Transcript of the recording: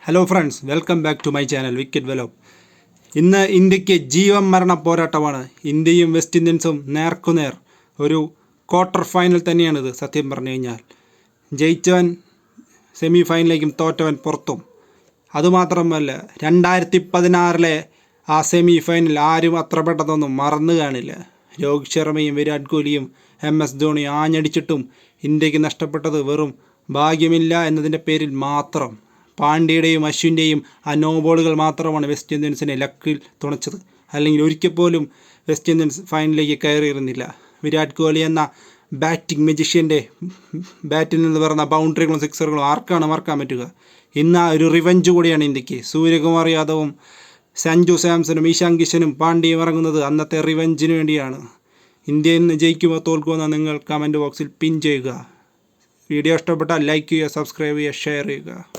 Hello friends, welcome back to my channel wicket velo. ഇന്ന് ഇന്ത്യക്ക് ജീവൻ മരണ പോരാട്ടമാണ്. ഇന്ത്യയും വെസ്റ്റ് ഇൻഡീൻസും നേർക്കുനേർ. ഒരു ക്വാർട്ടർ ഫൈനൽ തന്നെയാണിത്. സത്യം പറഞ്ഞു കഴിഞ്ഞാൽ ജയിച്ചവൻ സെമി ഫൈനലിലേക്കും തോറ്റവൻ പുറത്തും. അതുമാത്രമല്ല, 2016 ആ സെമി ഫൈനൽ ആരും അത്ര പെട്ടെന്നൊന്നും മറന്നു കാണില്ല. രോഹിത് ശർമ്മയും വിരാട് കോഹ്ലിയും MS ധോണിയും ആഞ്ഞടിച്ചിട്ടും ഇന്ത്യക്ക് നഷ്ടപ്പെട്ടത് വെറും ഭാഗ്യമില്ല എന്നതിൻ്റെ പേരിൽ മാത്രം. പാണ്ഡ്യയുടെയും അശ്വിൻ്റെയും ആ നോ ബോളുകൾ മാത്രമാണ് വെസ്റ്റ് ഇൻഡീൻസിനെ ലക്കിൽ തുണച്ചത്. അല്ലെങ്കിൽ ഒരിക്കൽ പോലും വെസ്റ്റ് ഇൻഡീൻസ് ഫൈനലിലേക്ക് കയറിയിരുന്നില്ല. വിരാട് കോഹ്ലി എന്ന ബാറ്റിംഗ് മജിഷ്യൻ്റെ ബാറ്റിൽ നിന്ന് വരുന്ന ബൗണ്ടറികളും സിക്സറുകളും ആർക്കാണ് മറക്കാൻ പറ്റുക? ഇന്ന് ആ ഒരു റിവഞ്ച് കൂടിയാണ് ഇന്ത്യക്ക്. സൂര്യകുമാർ യാദവും സഞ്ജു സാംസണും ഇഷാൻ കിഷനും പാണ്ഡ്യയും ഇറങ്ങുന്നത് അന്നത്തെ റിവഞ്ചിന് വേണ്ടിയാണ്. ഇന്ത്യ ഇന്ന് ജയിക്കുമോ തോൽക്കുമോ എന്ന് നിങ്ങൾ കമൻറ്റ് ബോക്സിൽ പിൻ ചെയ്യുക. വീഡിയോ ഇഷ്ടപ്പെട്ടാൽ ലൈക്ക് ചെയ്യുക, സബ്സ്ക്രൈബ് ചെയ്യുക, ഷെയർ ചെയ്യുക.